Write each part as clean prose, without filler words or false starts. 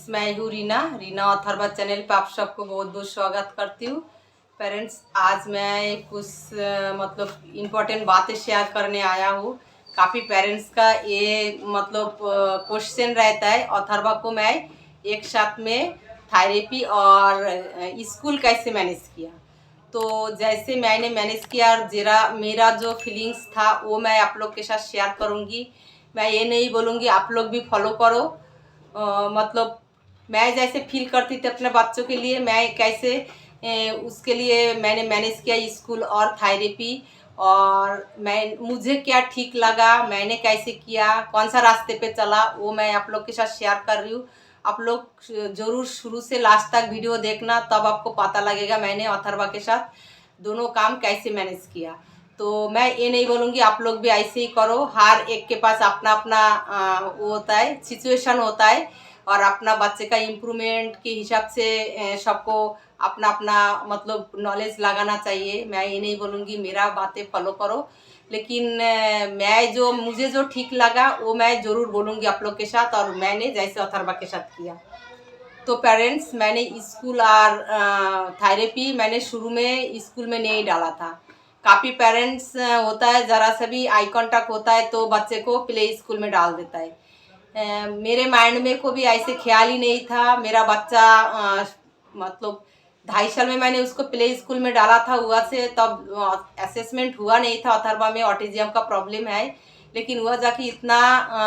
Parents, मैं हूँ Reena Reena Atharva channel पे आप सबको बहुत बहुत स्वागत करती हूँ। पेरेंट्स, आज मैं कुछ मतलब इम्पोर्टेंट बातें शेयर करने आया हूँ। काफ़ी पेरेंट्स का ये मतलब क्वेश्चन रहता है, अथर्वा को मैं एक साथ में थेरेपी और स्कूल कैसे मैनेज किया। तो जैसे मैंने मैनेज किया, जरा मेरा जो फीलिंग्स था वो मैं आप लोग के साथ शेयर करूँगी। मैं ये नहीं बोलूँगी आप लोग भी फॉलो करो। मतलब मैं जैसे फील करती थी अपने बच्चों के लिए, मैं कैसे उसके लिए मैंने मैनेज किया स्कूल और थेरेपी, और मैं मुझे क्या ठीक लगा, मैंने कैसे किया, कौन सा रास्ते पे चला, वो मैं आप लोग के साथ शेयर कर रही हूँ। आप लोग ज़रूर शुरू से लास्ट तक वीडियो देखना, तब आपको पता लगेगा मैंने अथर्वा के साथ दोनों काम कैसे मैनेज किया। तो मैं ये नहीं बोलूँगी आप लोग भी ऐसे ही करो। हर एक के पास अपना अपना वो होता है, सिचुएशन होता है, और अपना बच्चे का इम्प्रूवमेंट के हिसाब से सबको अपना अपना मतलब नॉलेज लगाना चाहिए। मैं ये नहीं बोलूँगी मेरा बातें फॉलो करो, लेकिन मैं जो मुझे जो ठीक लगा वो मैं ज़रूर बोलूँगी आप लोग के साथ, और मैंने जैसे अथर्वा के साथ किया। तो पेरेंट्स, मैंने स्कूल और थेरेपी मैंने शुरू में स्कूल में नहीं डाला था। काफ़ी पेरेंट्स होता है, ज़रा सा भी आई कांटेक्ट होता है तो बच्चे को प्ले स्कूल में डाल देता है। मेरे माइंड में को भी ऐसे ख्याल ही नहीं था। मेरा बच्चा मतलब 2.5 साल में मैंने उसको प्ले स्कूल में डाला था, हुआ से तब असेसमेंट हुआ नहीं था अथर्वा में ऑटिज्म का प्रॉब्लम है। लेकिन वह जाके इतना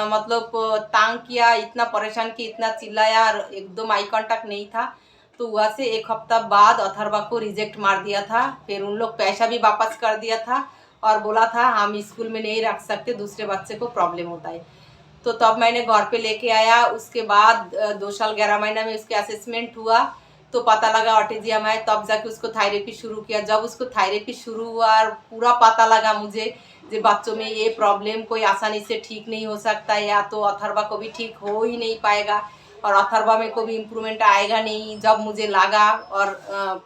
मतलब तंग किया, इतना परेशान किया, इतना चिल्लाया, और एकदम आई कांटेक्ट नहीं था। तो वहाँ से एक हफ्ता बाद अथर्वा को रिजेक्ट मार दिया था। फिर उन लोग पैसा भी वापस कर दिया था और बोला था हम स्कूल में नहीं रख सकते, दूसरे बच्चे को प्रॉब्लम होता है। तो तब मैंने घर पे लेके आया। उसके बाद 2 साल 11 महीना में उसके असेसमेंट हुआ तो पता लगा ऑटिज्म है, तब जाके उसको थेरेपी शुरू किया। जब उसको थेरेपी शुरू हुआ और पूरा पता लगा मुझे कि बच्चों में ये प्रॉब्लम कोई आसानी से ठीक नहीं हो सकता, या तो अथर्वा को भी ठीक हो ही नहीं पाएगा और अथर्वा में को भी इम्प्रूवमेंट आएगा नहीं। जब मुझे लगा और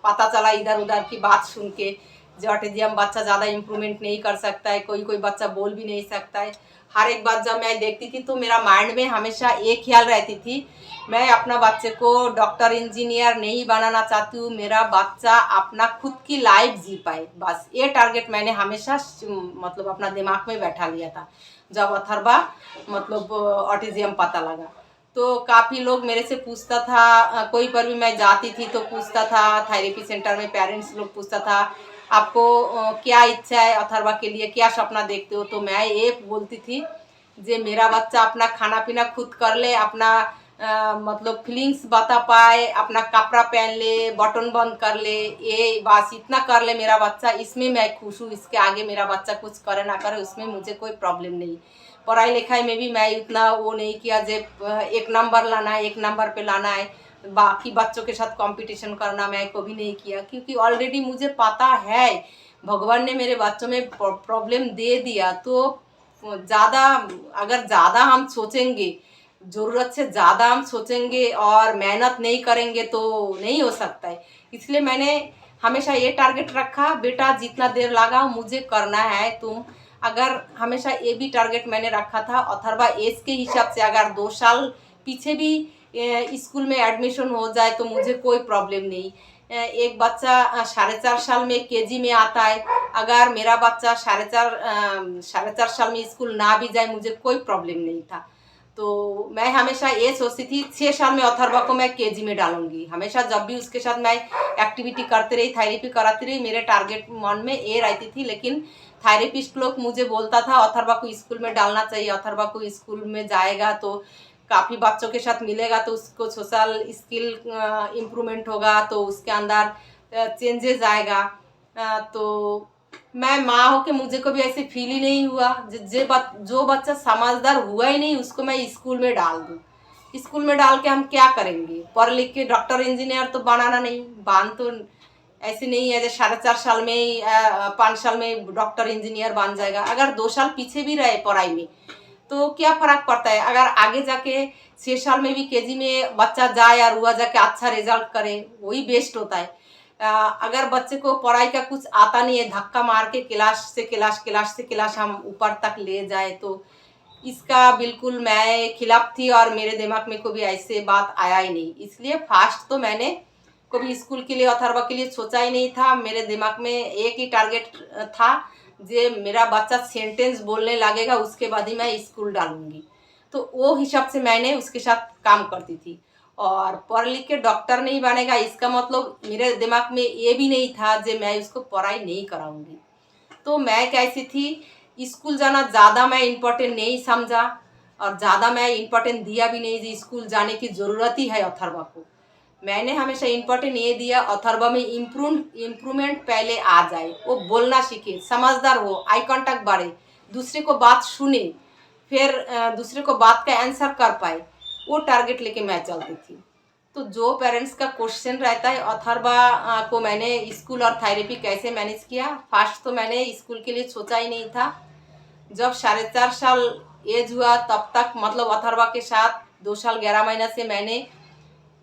पता चला इधर उधर की बात सुन के, जो ऑटिज्म बच्चा ज़्यादा इम्प्रूवमेंट नहीं कर सकता है, कोई कोई बच्चा बोल भी नहीं सकता है। हर एक बात जब मैं देखती थी तो मेरा माइंड में हमेशा एक ख्याल रहती थी, मैं अपना बच्चे को डॉक्टर इंजीनियर नहीं बनाना चाहती हूँ, मेरा बच्चा अपना खुद की लाइफ जी पाए, बस ये टारगेट मैंने हमेशा मतलब अपना दिमाग में बैठा लिया था जब अथर्वा मतलब ऑटिज्म पता लगा। तो काफ़ी लोग मेरे से पूछता था, कोई पर भी मैं जाती थी तो पूछता था, थेरेपी सेंटर में पेरेंट्स लोग पूछता था आपको क्या इच्छा है अथर्वा के लिए, क्या सपना देखते हो। तो मैं ये बोलती थी जे मेरा बच्चा अपना खाना पीना खुद कर ले, अपना मतलब फीलिंग्स बता पाए, अपना कपड़ा पहन ले, बटन बंद कर ले, ये बस इतना कर ले मेरा बच्चा, इसमें मैं खुश हूँ। इसके आगे मेरा बच्चा कुछ करे ना करे उसमें मुझे कोई प्रॉब्लम नहीं। पढ़ाई लिखाई में भी मैं इतना वो नहीं किया जे 1 नंबर लाना है, 1 नंबर पे लाना है, बाकी बच्चों के साथ कंपटीशन करना मैं कभी नहीं किया, क्योंकि ऑलरेडी मुझे पता है भगवान ने मेरे बच्चों में प्रॉब्लम दे दिया। तो ज़्यादा अगर ज़्यादा हम सोचेंगे, ज़रूरत से ज़्यादा हम सोचेंगे और मेहनत नहीं करेंगे तो नहीं हो सकता है। इसलिए मैंने हमेशा ये टारगेट रखा, बेटा जितना देर लगा मुझे करना है तुम। अगर हमेशा ये भी टारगेट मैंने रखा था अथर्वा एज के हिसाब से, अगर 2 साल पीछे भी स्कूल में एडमिशन हो जाए तो मुझे कोई प्रॉब्लम नहीं। एक बच्चा 4.5 साल में केजी में आता है, अगर मेरा बच्चा 4.5 साल में स्कूल ना भी जाए मुझे कोई प्रॉब्लम नहीं था। तो मैं हमेशा ये सोचती थी 6 साल में अथर्वा को मैं केजी में डालूंगी। हमेशा जब भी उसके साथ मैं एक्टिविटी करती रही, थेरेपी कराती रही, मेरे टारगेट मन में ये रहती थी। लेकिन थेरेपिस्ट लोग मुझे बोलता था अथर्वा को स्कूल में डालना चाहिए, अथर्वा को स्कूल में जाएगा तो काफ़ी बच्चों के साथ मिलेगा तो उसको सोशल स्किल इम्प्रूवमेंट होगा, तो उसके अंदर चेंजेस आएगा। तो मैं माँ हो के मुझे कभी ऐसे फील ही नहीं हुआ जो बच्चा समझदार हुआ ही नहीं उसको मैं स्कूल में डाल दूँ। स्कूल में डाल के हम क्या करेंगे, पढ़ लिख के डॉक्टर इंजीनियर तो बनाना नहीं, तो ऐसे नहीं है जो 4.5 साल में ही 5 साल में डॉक्टर इंजीनियर बन जाएगा। अगर 2 साल पीछे भी रहे पढ़ाई में तो क्या फर्क पड़ता है, अगर आगे जाके 6 साल में भी केजी में बच्चा जाए और हुआ जाके अच्छा रिजल्ट करे वही बेस्ट होता है। अगर बच्चे को पढ़ाई का कुछ आता नहीं है, धक्का मार के क्लास से क्लास हम ऊपर तक ले जाए तो इसका बिल्कुल मैं खिलाफ थी और मेरे दिमाग में कभी ऐसे बात आया ही नहीं। इसलिए फास्ट तो मैंने कभी स्कूल के लिए अथर्वा के लिए सोचा ही नहीं था। मेरे दिमाग में एक ही टारगेट था, जे मेरा बच्चा सेंटेंस बोलने लगेगा उसके बाद ही मैं स्कूल डालूंगी। तो वो हिसाब से मैंने उसके साथ काम करती थी। और पढ़ लिख के डॉक्टर नहीं बनेगा इसका मतलब मेरे दिमाग में ये भी नहीं था जे मैं उसको पढ़ाई नहीं कराऊंगी। तो मैं कैसी थी, स्कूल जाना ज़्यादा मैं इम्पोर्टेंट नहीं समझा और ज़्यादा मैं इम्पोर्टेंट दिया भी नहीं जी स्कूल जाने की ज़रूरत ही है अथर्वा को। मैंने हमेशा इम्पोर्टेंट ये दिया अथर्वा में इम्प्रूवमेंट पहले आ जाए, वो बोलना सीखे, समझदार हो, आई कांटेक्ट बढ़े, दूसरे को बात सुने, फिर दूसरे को बात का आंसर कर पाए, वो टारगेट लेके मैं चलती थी। तो जो पेरेंट्स का क्वेश्चन रहता है अथर्वा को मैंने स्कूल और थेरेपी कैसे मैनेज किया। फर्स्ट तो मैंने स्कूल के लिए सोचा ही नहीं था। जब 4.5 साल एज हुआ तब तक मतलब अथर्वा के साथ 2 साल 11 महीना से मैंने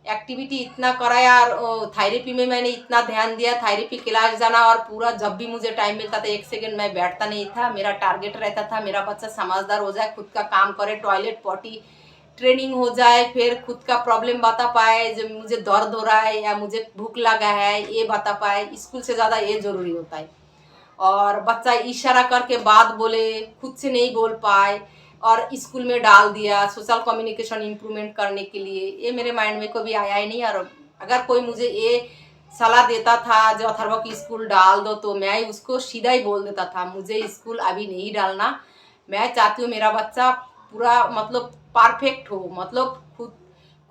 एक्टिविटी इतना कराया और थेरेपी में मैंने इतना ध्यान दिया, थेरेपी क्लास जाना और पूरा जब भी मुझे टाइम मिलता था 1 सेकंड मैं बैठता नहीं था। मेरा टारगेट रहता था मेरा बच्चा समझदार हो जाए, खुद का काम करे, टॉयलेट पॉटी ट्रेनिंग हो जाए, फिर खुद का प्रॉब्लम बता पाए, जो मुझे दर्द हो रहा है या मुझे भूख लगा है ये बता पाए। स्कूल से ज़्यादा ये ज़रूरी होता है। और बच्चा इशारा करके बात बोले, खुद से नहीं बोल पाए और स्कूल में डाल दिया सोशल कम्युनिकेशन इम्प्रूवमेंट करने के लिए, ये मेरे माइंड में कभी आया ही नहीं। और अगर कोई मुझे ये सलाह देता था जो अथर्वा की स्कूल डाल दो तो मैं उसको सीधा ही बोल देता था मुझे स्कूल अभी नहीं डालना। मैं चाहती हूँ मेरा बच्चा पूरा मतलब परफेक्ट हो, मतलब खुद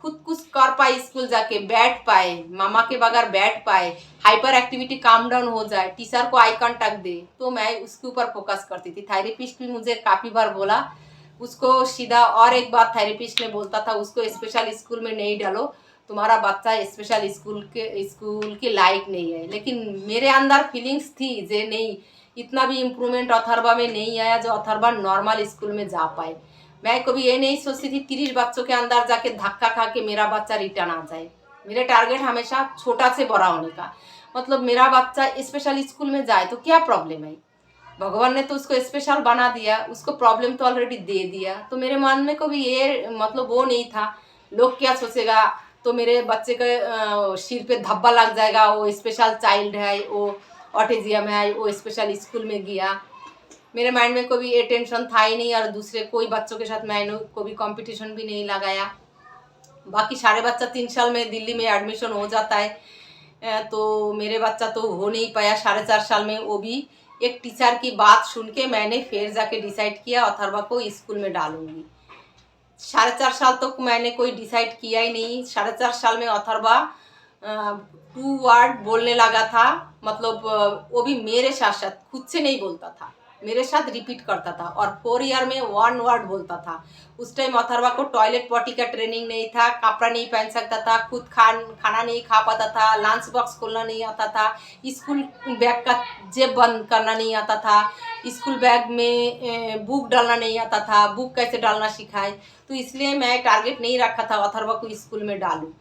खुद कुछ कर पाए, स्कूल जाके बैठ पाए, मामा के बगैर बैठ पाए, हाइपर एक्टिविटी काम डाउन हो जाए, टीचर को आई कांटेक्ट दे। तो मैं उसके ऊपर फोकस करती थी। थेरेपिस्ट भी मुझे काफ़ी बार बोला उसको सीधा, और एक बात थेरेपिस्ट ने बोलता था उसको स्पेशल स्कूल में नहीं डालो, तुम्हारा बच्चा स्पेशल स्कूल के लायक नहीं है। लेकिन मेरे अंदर फीलिंग्स थी जे नहीं, इतना भी इम्प्रूवमेंट अथर्वा में नहीं आया जो अथर्वा नॉर्मल स्कूल में जा पाए। मैं कभी ये नहीं सोचती थी 30 बच्चों के अंदर जाके धक्का खा के मेरा बच्चा रिटर्न आ जाए। मेरे टारगेट हमेशा छोटा से बड़ा होने का, मतलब मेरा बच्चा स्पेशल स्कूल में जाए तो क्या प्रॉब्लम है, भगवान ने तो उसको स्पेशल बना दिया, उसको प्रॉब्लम तो ऑलरेडी दे दिया। तो मेरे मन में कभी ये मतलब वो नहीं था लोग क्या सोचेगा, तो मेरे बच्चे के सिर पे धब्बा लग जाएगा, वो स्पेशल चाइल्ड है, वो ऑटिज्म है, वो स्पेशल स्कूल में गया। मेरे माइंड में कभी ये टेंशन था ही नहीं और दूसरे कोई बच्चों के साथ मैंने कभी कंपटीशन भी नहीं लगाया। बाकी सारे बच्चा 3 साल में दिल्ली में एडमिशन हो जाता है, तो मेरे बच्चा तो हो नहीं पाया 4.5 साल में। वो भी एक टीचर की बात सुन के मैंने फिर जाके डिसाइड किया अथर्वा को स्कूल में डालूंगी। 4.5 साल तक मैंने कोई डिसाइड किया ही नहीं। 4.5 साल में अथर्वा 2 वर्ड बोलने लगा था, मतलब वो भी मेरे साथ साथ, खुद से नहीं बोलता था, मेरे साथ रिपीट करता था। और 4 ईयर में 1 वर्ड बोलता था। उस टाइम अथर्वा को टॉयलेट पॉटी का ट्रेनिंग नहीं था, कपड़ा नहीं पहन सकता था, खुद खाना नहीं खा पाता था, लंच बॉक्स खोलना नहीं आता था, स्कूल बैग का जेब बंद करना नहीं आता था, स्कूल बैग में बुक डालना नहीं आता था, बुक कैसे डालना सिखाए। तो इसलिए मैं टारगेट नहीं रखा था अथर्वा को स्कूल में डालूँ।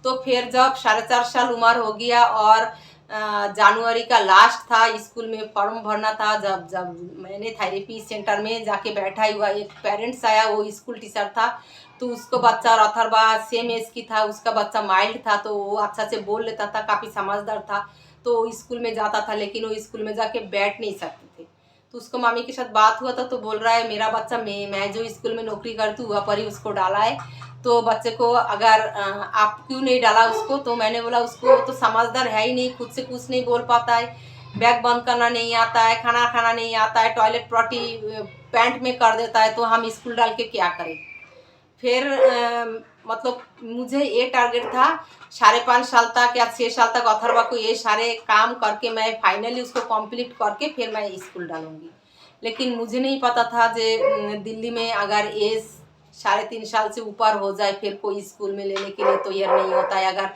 तो फिर जब 4.5 साल उम्र हो गया और जनवरी का लास्ट था, स्कूल में फॉर्म भरना था, जब जब मैंने थेरेपी सेंटर में जाके बैठा हुआ एक पेरेंट्स आया, वो स्कूल टीचर था। तो उसको बच्चा और अथर्वा सेम एज की था, उसका बच्चा माइल्ड था तो वो अच्छा से बोल लेता था, काफ़ी समझदार था। तो स्कूल में जाता था लेकिन वो स्कूल में जाके बैठ नहीं सकते थे। तो उसको मामी के साथ बात हुआ था तो बोल रहा है मेरा बच्चा मैं जो स्कूल में नौकरी करती हूँ वहाँ पर ही उसको डाला है, तो बच्चे को अगर आप क्यों नहीं डाला उसको। तो मैंने बोला उसको तो समझदार है ही नहीं, खुद से कुछ नहीं बोल पाता है, बैग बंद करना नहीं आता है, खाना खाना नहीं आता है, टॉयलेट पॉटी पैंट में कर देता है, तो हम स्कूल डाल के क्या करें। फिर मतलब मुझे ये टारगेट था 5.5 साल तक या 6 साल तक अथर्वा को ये सारे काम करके मैं फाइनली उसको कंप्लीट करके फिर मैं स्कूल डालूंगी। लेकिन मुझे नहीं पता था जे दिल्ली में अगर एज 3.5 साल से ऊपर हो जाए फिर कोई स्कूल में लेने के लिए तो यह नहीं होता है। अगर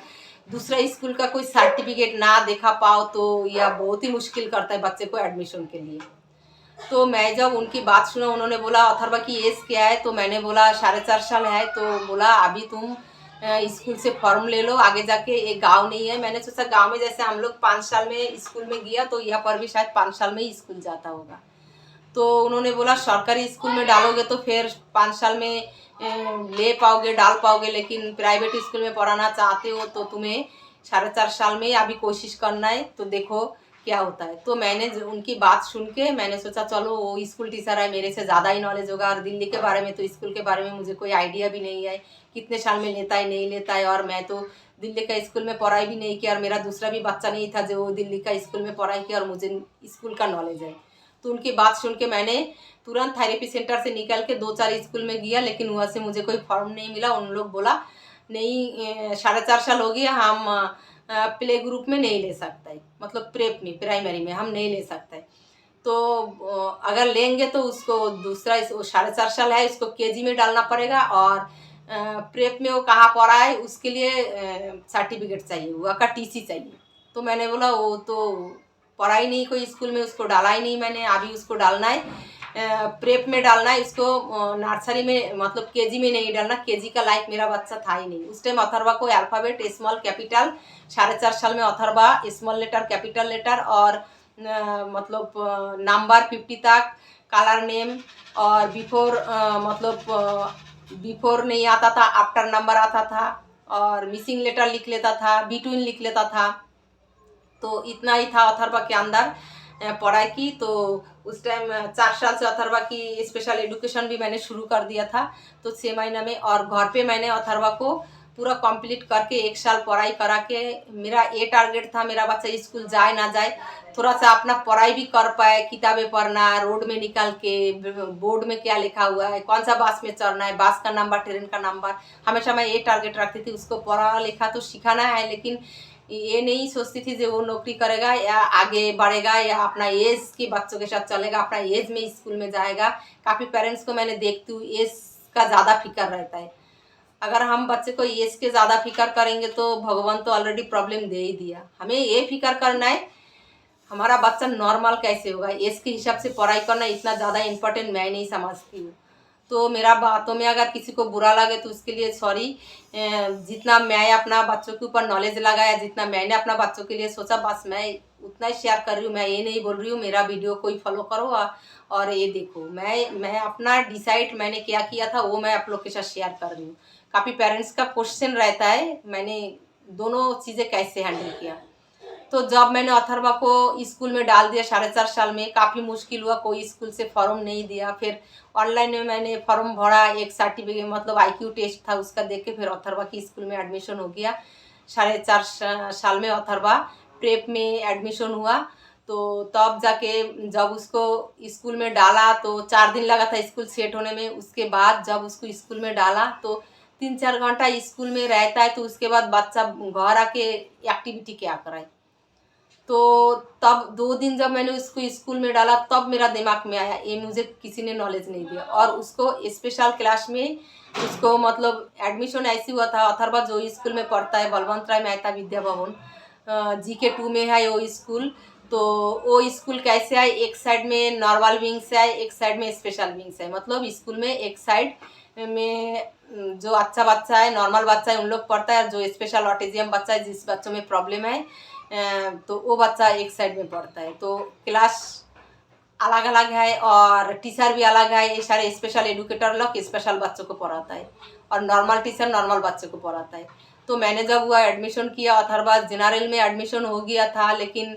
दूसरा स्कूल का कोई सर्टिफिकेट ना देखा पाओ तो यह बहुत ही मुश्किल करता है बच्चे को एडमिशन के लिए। तो मैं जब उनकी बात सुना, उन्होंने बोला अथर्वा की एज क्या है, तो मैंने बोला 4.5 साल है। तो बोला अभी तुम स्कूल से फॉर्म ले लो, आगे जाके एक गांव नहीं है। मैंने सोचा गांव में जैसे हम लोग 5 साल में स्कूल में गया तो यहाँ पर भी शायद 5 साल में ही स्कूल जाता होगा। तो उन्होंने बोला सरकारी स्कूल में डालोगे तो फिर 5 साल में ले पाओगे, डाल पाओगे, लेकिन प्राइवेट स्कूल में पढ़ाना चाहते हो तो तुम्हें 4.5 साल में अभी कोशिश करना है, तो देखो क्या होता है। तो मैंने उनकी बात सुन के मैंने सोचा चलो वो स्कूल टीचर है, मेरे से ज़्यादा ही नॉलेज होगा, और दिल्ली के बारे में तो स्कूल के बारे में मुझे कोई आइडिया भी नहीं है, कितने साल में लेता है नहीं लेता है, और मैं तो दिल्ली का स्कूल में पढ़ाई भी नहीं किया, और मेरा दूसरा भी बच्चा नहीं था जो दिल्ली का स्कूल में पढ़ाई किया, और मुझे स्कूल का नॉलेज है। तो उनकी बात सुन के मैंने तुरंत थेरेपी सेंटर से निकल के 2-4 स्कूल में गया, लेकिन वहाँ से मुझे कोई फॉर्म नहीं मिला। उन लोग बोला नहीं 4.5 साल हो गया, हम प्ले ग्रुप में नहीं ले सकता है, मतलब प्रेप में, प्राइमरी में हम नहीं ले सकते। तो अगर लेंगे तो उसको दूसरा 4.5 साल है, उसको केजी में डालना पड़ेगा, और प्रेप में वो कहाँ पढ़ा है उसके लिए सर्टिफिकेट चाहिए, वहाँ का टीसी चाहिए। तो मैंने बोला वो तो पढ़ा ही नहीं कोई स्कूल में, उसको डाला ही नहीं मैंने, अभी उसको डालना है प्रेप में डालना है, इसको नर्सरी में मतलब केजी में नहीं डालना, केजी का लायक मेरा बच्चा था ही नहीं। उस टाइम अथर्वा को अल्फ़ाबेट स्मॉल कैपिटल 4.5 साल में Atharva small letter capital letter और मतलब नंबर 50 तक, कलर नेम, और बिफोर मतलब बिफोर नहीं आता था, आफ्टर नंबर आता था, और मिसिंग लेटर लिख लेता था, बिटवीन लिख लेता था। तो इतना ही था अथर्वा के अंदर पढ़ाई की। तो उस टाइम 4 साल से अथर्वा की स्पेशल एजुकेशन भी मैंने शुरू कर दिया था, तो 6 महीना में, और घर पे मैंने अथर्वा को पूरा कंप्लीट करके 1 साल पढ़ाई करा के, मेरा ये टारगेट था मेरा बच्चा स्कूल जाए ना जाए, थोड़ा सा अपना पढ़ाई भी कर पाए, किताबें पढ़ना, रोड में निकल के बोर्ड में क्या लिखा हुआ है, कौन सा बस में चढ़ना है, बस का नंबर, ट्रेन का नंबर, हमेशा मैं ये टारगेट रखती थी। उसको पढ़ा लिखा तो सिखाना है, लेकिन ये नहीं सोचती थी कि वो नौकरी करेगा या आगे बढ़ेगा या अपना एज के बच्चों के साथ चलेगा, अपना एज में स्कूल में जाएगा। काफ़ी पेरेंट्स को मैंने देखती हूँ एज का ज़्यादा फिक्र रहता है। अगर हम बच्चे को एज के ज़्यादा फिक्र करेंगे तो भगवान तो ऑलरेडी प्रॉब्लम दे ही दिया। हमें ये फिक्र करना है हमारा बच्चा नॉर्मल कैसे होगा, एज के हिसाब से पढ़ाई करना इतना ज़्यादा इम्पोर्टेंट मैं नहीं समझती हूँ। तो मेरा बातों में अगर किसी को बुरा लगे तो उसके लिए सॉरी। जितना मैं अपना बच्चों के ऊपर नॉलेज लगाया, जितना मैंने अपना बच्चों के लिए सोचा, बस मैं उतना ही शेयर कर रही हूँ। मैं ये नहीं बोल रही हूँ मेरा वीडियो कोई फॉलो करो और ये देखो। मैं अपना डिसाइड मैंने क्या किया था वो मैं आप लोग के साथ शेयर कर रही हूँ। काफ़ी पेरेंट्स का क्वेश्चन रहता है मैंने दोनों चीज़ें कैसे हैंडल किया। तो जब मैंने अथर्वा को स्कूल में डाल दिया 4.5 साल में, काफ़ी मुश्किल हुआ, कोई स्कूल से फॉर्म नहीं दिया। फिर ऑनलाइन में मैंने फॉर्म भरा, एक सर्टिफिकेट मतलब IQ टेस्ट था उसका देख के फिर अथर्वा की स्कूल में एडमिशन हो गया। 4.5 साल में अथर्वा प्रेप में एडमिशन हुआ। तो तब जाके जब उसको स्कूल में डाला तो 4 दिन लगा था स्कूल सेट होने में। उसके बाद जब उसको स्कूल में डाला तो 3-4 घंटा स्कूल में रहता है, तो उसके बाद बच्चा घर आके एक्टिविटी क्या कराए। तो तब 2 दिन जब मैंने उसको स्कूल में डाला तब मेरा दिमाग में आया ये मुझे किसी ने नॉलेज नहीं दिया। और उसको स्पेशल क्लास में उसको मतलब एडमिशन ऐसी हुआ था। अथर्वा जो स्कूल में पढ़ता है बलवंत राय मेहता विद्या भवन GK 2 में है वो स्कूल। तो वो स्कूल कैसे है, एक साइड में नॉर्मल विंग्स है, एक साइड में स्पेशल विंग्स है। मतलब स्कूल में एक साइड में जो अच्छा बच्चा है, नॉर्मल बच्चा है, उन लोग पढ़ता है, और जो स्पेशल ऑटिज्म बच्चा है, जिस बच्चों में प्रॉब्लम है तो वो बच्चा एक साइड में पढ़ता है। तो क्लास अलग अलग है और टीचर भी अलग है। ये सारे स्पेशल एडुकेटर लोग स्पेशल बच्चों को पढ़ाता है और नॉर्मल टीचर नॉर्मल बच्चों को पढ़ाता है। तो मैंने जब हुआ एडमिशन किया, अथर्वा जनरल में एडमिशन हो गया था, लेकिन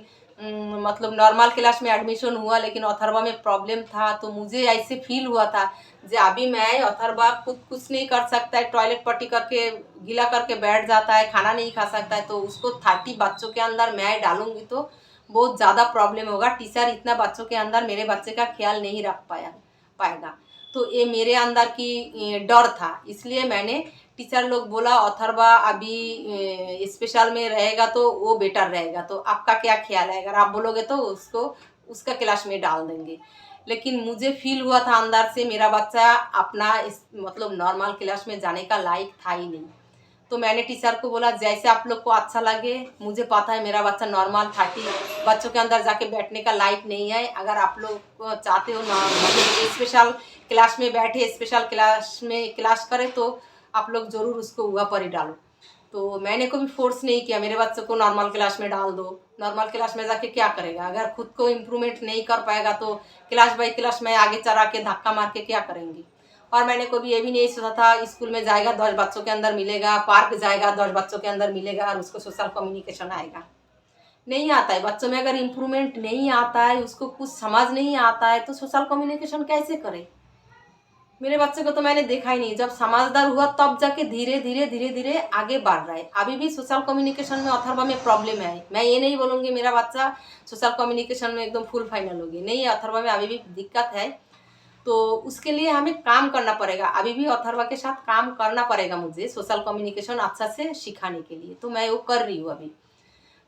मतलब नॉर्मल क्लास में एडमिशन हुआ, लेकिन अथर्वा में प्रॉब्लम था। तो मुझे ऐसे फील हुआ था जो अभी मैं अथर्वा खुद कुछ नहीं कर सकता है, टॉयलेट पट्टी करके गीला करके बैठ जाता है, खाना नहीं खा सकता है, तो उसको 30 बच्चों के अंदर मैं डालूंगी तो बहुत ज़्यादा प्रॉब्लम होगा। टीचर इतना बच्चों के अंदर मेरे बच्चे का ख्याल नहीं रख पाएगा। तो ये मेरे अंदर की डर था, इसलिए मैंने टीचर लोग बोला अथर्वा अभी स्पेशल में रहेगा तो वो बेटर रहेगा, तो आपका क्या ख्याल है, अगर आप बोलोगे तो उसको उसका क्लास में डाल देंगे। लेकिन मुझे फील हुआ था अंदर से मेरा बच्चा अपना मतलब नॉर्मल क्लास में जाने का लायक था ही नहीं। तो मैंने टीचर को बोला जैसे आप लोग को अच्छा लगे, मुझे पता है मेरा बच्चा नॉर्मल 30 बच्चों के अंदर जाके बैठने का लायक नहीं है। अगर आप लोग चाहते हो ना मतलब स्पेशल क्लास में बैठे, स्पेशल क्लास में क्लास करे, तो आप लोग ज़रूर उसको हुआ पर ही डालो। तो मैंने कभी फोर्स नहीं किया मेरे बच्चों को नॉर्मल क्लास में डाल दो। नॉर्मल क्लास में जाके क्या करेगा? अगर खुद को इम्प्रूवमेंट नहीं कर पाएगा तो क्लास बाई क्लास में आगे चढ़ा के धक्का मार के क्या करेंगी? और मैंने कभी ये भी नहीं सोचा था स्कूल में जाएगा 10 बच्चों के अंदर मिलेगा, पार्क जाएगा 10 बच्चों के अंदर मिलेगा और उसको सोशल कम्युनिकेशन आएगा। नहीं आता है। बच्चों में अगर इम्प्रूवमेंट नहीं आता है, उसको कुछ समझ नहीं आता है, तो सोशल कम्युनिकेशन कैसे करे? मेरे बच्चे को तो मैंने देखा ही नहीं, जब समझदार हुआ तब जाके धीरे धीरे धीरे धीरे आगे बढ़ रहा है। अभी भी सोशल कम्युनिकेशन में अथर्वा में प्रॉब्लम है। मैं ये नहीं बोलूँगी मेरा बच्चा सोशल कम्युनिकेशन में एकदम फुल फाइनल होगी, नहीं, अथर्वा में अभी भी दिक्कत है। तो उसके लिए हमें काम करना पड़ेगा, अभी भी अथर्वा के साथ काम करना पड़ेगा मुझे सोशल कम्युनिकेशन अच्छा से सिखाने के लिए। तो मैं वो कर रही हूँ अभी।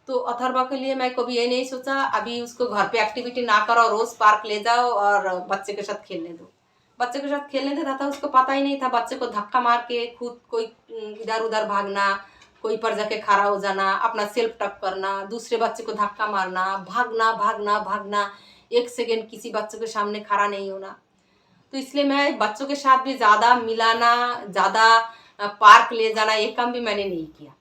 तो अथर्वा के लिए मैं कभी ये नहीं सोचा अभी उसको घर पे एक्टिविटी ना करो, रोज पार्क ले जाओ और बच्चे के साथ खेलने दो। बच्चे के साथ खेलने देता था, उसको पता ही नहीं था बच्चे को धक्का मार के खुद कोई इधर उधर भागना, कोई पर जाके खड़ा हो जाना, अपना सेल्फ टक करना, दूसरे बच्चे को धक्का मारना, भागना भागना भागना, 1 सेकेंड किसी बच्चे के सामने खड़ा नहीं होना। तो इसलिए मैं बच्चों के साथ भी ज़्यादा मिलाना, ज़्यादा पार्क ले जाना, ये काम भी मैंने नहीं किया।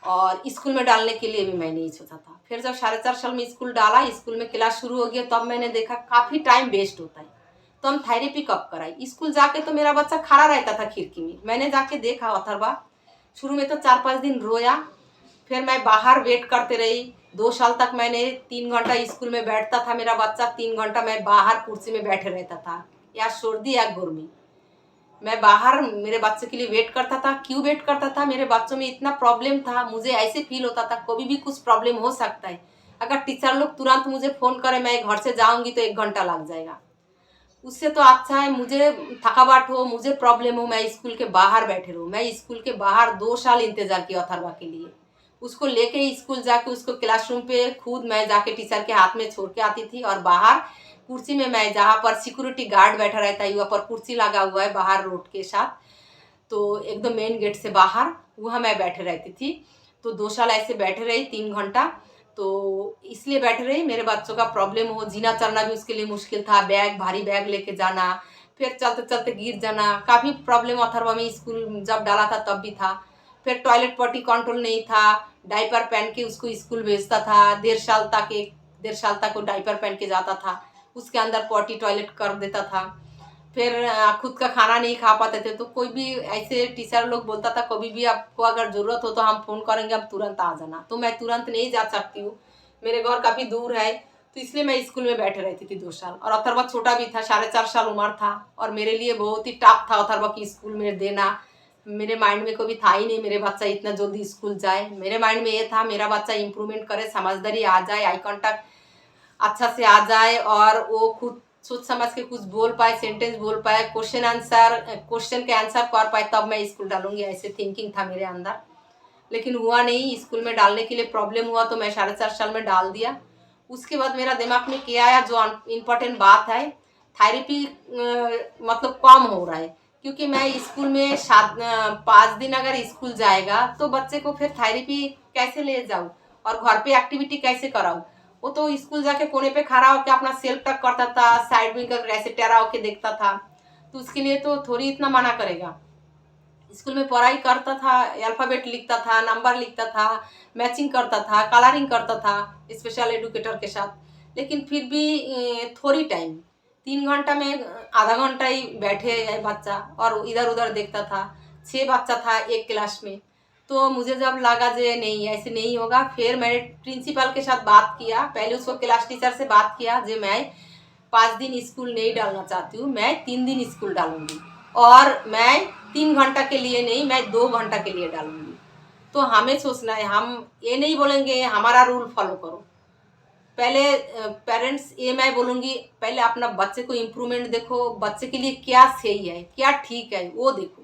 और स्कूल में डालने के लिए भी मैं नहीं सोचा था। फिर जब 4.5 साल में स्कूल डाला, स्कूल में क्लास शुरू हो गया, तब मैंने देखा काफ़ी टाइम वेस्ट होता है। तो हम थेरेपी कब कराई? स्कूल जाके तो मेरा बच्चा खड़ा रहता था खिड़की में, मैंने जाके देखा अथर्वा। शुरू में तो 4-5 दिन रोया, फिर मैं बाहर वेट करते रही। 2 साल तक मैंने 3 घंटा स्कूल में बैठता था मेरा बच्चा, 3 घंटा मैं बाहर कुर्सी में बैठे रहता था, या सर्दी या गर्मी। मैं बाहर मेरे बच्चे के लिए वेट करता था। क्यों वेट करता था? मेरे बच्चों में इतना प्रॉब्लम था, मुझे ऐसे फील होता था कभी भी कुछ प्रॉब्लम हो सकता है। अगर टीचर लोग तुरंत मुझे फ़ोन करें मैं घर से जाऊंगी तो 1 घंटा लग जाएगा। उससे तो अच्छा है मुझे थकावट हो, मुझे प्रॉब्लम हो, मैं स्कूल के बाहर बैठे रहूँ। मैं स्कूल के बाहर 2 साल इंतज़ार किया अथर्वा के लिए। उसको लेके स्कूल जाके उसको क्लासरूम पे खुद मैं जाके टीचर के हाथ में छोड़ के आती थी, और बाहर कुर्सी में मैं जहाँ पर सिक्योरिटी गार्ड बैठा रहता है, वहाँ पर कुर्सी लगा हुआ है बाहर रोड के साथ, तो एकदम मेन गेट से बाहर वहाँ मैं बैठे रहती थी। तो 2 साल ऐसे बैठे रही 3 घंटा। तो इसलिए बैठे रही, मेरे बच्चों का प्रॉब्लम हो, जीना चढ़ना भी उसके लिए मुश्किल था, बैग भारी बैग लेके जाना, फिर चलते चलते गिर जाना, काफ़ी प्रॉब्लम अथर्वा में स्कूल जब डाला था तब भी था। फिर टॉयलेट पॉटी कंट्रोल नहीं था, डायपर पहन के उसको स्कूल भेजता था। 1.5 साल तक वो डायपर पहन के जाता था, उसके अंदर पॉटी टॉयलेट कर देता था। फिर खुद का खाना नहीं खा पाते थे, तो कोई भी ऐसे टीचर लोग बोलता था कभी भी आपको अगर ज़रूरत हो तो हम फ़ोन करेंगे, आप तुरंत आ जाना। तो मैं तुरंत नहीं जा सकती हूँ, मेरे घर काफ़ी दूर है, तो इसलिए मैं स्कूल में बैठे रहती थी 2 साल। और अथर्वा छोटा भी था, 4.5 साल उम्र था, और मेरे लिए बहुत ही टफ था अथर्वा की स्कूल में देना। मेरे माइंड में कभी था ही नहीं मेरे बच्चा इतना जल्दी स्कूल जाए। मेरे माइंड में ये था मेरा बच्चा इम्प्रूवमेंट करे, समझदारी आ जाए, आई कॉन्टैक्ट अच्छा से आ जाए, और वो खुद सोच समझ के कुछ बोल पाए, सेंटेंस बोल पाए, क्वेश्चन के आंसर कर पाए, तब मैं स्कूल डालूंगी, ऐसे थिंकिंग था मेरे अंदर। लेकिन हुआ नहीं, स्कूल में डालने के लिए प्रॉब्लम हुआ, तो मैं 4.5 साल में डाल दिया। उसके बाद मेरा दिमाग में क्या आया, जो इम्पोर्टेंट बात है, थेरेपी मतलब कम हो रहा है, क्योंकि मैं स्कूल में 5 दिन अगर स्कूल जाएगा तो बच्चे को फिर थेरेपी कैसे ले जाऊँ और घर पे एक्टिविटी कैसे कराऊँ? वो तो स्कूल जाके कोने पे खड़ा होकर अपना सेल्फ टक करता था, साइड में कर ऐसे टेढ़ा होके देखता था, तो उसके लिए तो थोड़ी इतना मना करेगा। स्कूल में पढ़ाई करता था, अल्फ़ाबेट लिखता था, नंबर लिखता था, मैचिंग करता था, कलरिंग करता था स्पेशल एजुकेटर के साथ। लेकिन फिर भी थोड़ी टाइम, 3 घंटा में आधा घंटा ही बैठे है बच्चा, और इधर उधर देखता था। 6 बच्चा था एक क्लास में। तो मुझे जब लगा जे नहीं ऐसे नहीं होगा, फिर मैंने प्रिंसिपल के साथ बात किया। पहले उसको क्लास टीचर से बात किया जे मैं 5 दिन स्कूल नहीं डालना चाहती हूँ, मैं 3 दिन स्कूल डालूंगी, और मैं 3 घंटा के लिए नहीं, मैं 2 घंटा के लिए डालूंगी। तो हमें सोचना है, हम ये नहीं बोलेंगे हमारा रूल फॉलो करो। पहले पेरेंट्स, ये मैं बोलूँगी, पहले अपना बच्चे को इम्प्रूवमेंट देखो, बच्चे के लिए क्या सही है क्या ठीक है वो देखो।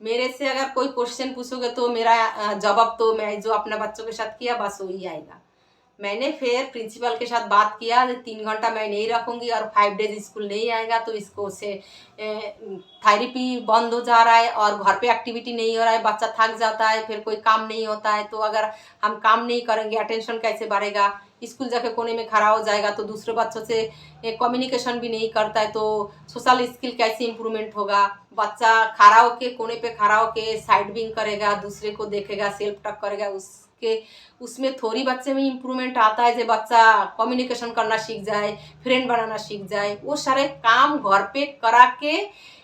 मेरे से अगर कोई क्वेश्चन पूछोगे तो मेरा जवाब तो मैं जो अपना बच्चों के साथ किया बस वही आएगा। मैंने फिर प्रिंसिपल के साथ बात किया, 3 घंटा मैं नहीं रखूँगी और 5 डेज स्कूल नहीं आएगा तो इसको से थेरेपी बंद हो जा रहा है और घर पे एक्टिविटी नहीं हो रहा है, बच्चा थक जाता है, फिर कोई काम नहीं होता है। तो अगर हम काम नहीं करेंगे अटेंशन कैसे बढ़ेगा, स्कूल जाके कोने में खड़ा हो जाएगा तो दूसरे बच्चों से कम्युनिकेशन भी नहीं करता है, तो सोशल स्किल कैसे इम्प्रूवमेंट होगा। बच्चा खड़ा होके कोने पे खड़ा होके साइड बिंग करेगा, दूसरे को देखेगा, सेल्फ टक करेगा, उसके उसमें थोड़ी बच्चे में इम्प्रूवमेंट आता है। जो बच्चा कम्युनिकेशन करना सीख जाए, फ्रेंड बनाना सीख जाए, वो सारे काम घर पे करा के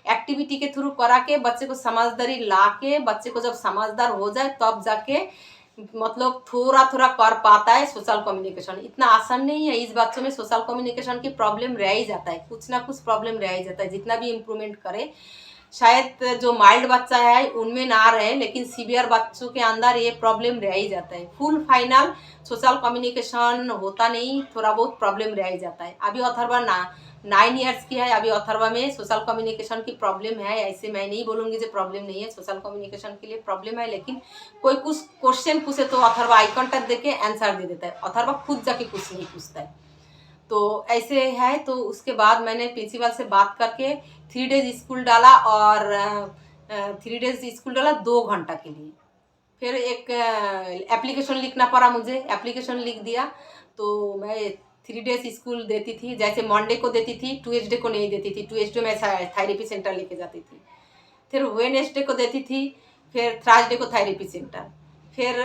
एक्टिविटी के थ्रू करा के बच्चे को समझदारी ला के, बच्चे को जब समझदार हो जाए तब जाके मतलब थोड़ा थोड़ा कर पाता है सोशल कम्युनिकेशन। इतना आसान नहीं है, इस बच्चों में सोशल कम्युनिकेशन की प्रॉब्लम रह ही जाता है, कुछ ना कुछ प्रॉब्लम रह ही जाता है। जितना भी इम्प्रूवमेंट करे, शायद जो माइल्ड बच्चा है उनमें ना रहे, लेकिन सीवियर बच्चों के अंदर ये प्रॉब्लम रह ही जाता है। फुल फाइनल सोशल कम्युनिकेशन होता नहीं, थोड़ा बहुत प्रॉब्लम रह ही जाता है। अभी अथर्वा 9 ईयर्स की है, अभी अथर्वा में सोशल कम्युनिकेशन की प्रॉब्लम है। ऐसे मैं नहीं बोलूँगी जो प्रॉब्लम नहीं है, सोशल कम्युनिकेशन के लिए प्रॉब्लम है, लेकिन कोई कुछ क्वेश्चन पूछे तो अथर्वा आई कॉन्टैक्ट देके आंसर दे देता है, अथर्वा खुद जाके कुछ नहीं पूछता है। तो ऐसे है। तो उसके बाद मैंने प्रिंसिपल से बात करके 3 डेज स्कूल डाला और 3 डेज स्कूल डाला 2 घंटा के लिए। फिर एक एप्लीकेशन लिखना पड़ा मुझे, एप्लीकेशन लिख दिया। तो मैं 3 डेज स्कूल देती थी, जैसे मंडे को देती थी, ट्यूसडे को नहीं देती थी। ट्यूसडे में थेरेपी सेंटर लेके जाती थी, फिर वेडनेसडे को देती थी, फिर थर्सडे को थेरेपी सेंटर, फिर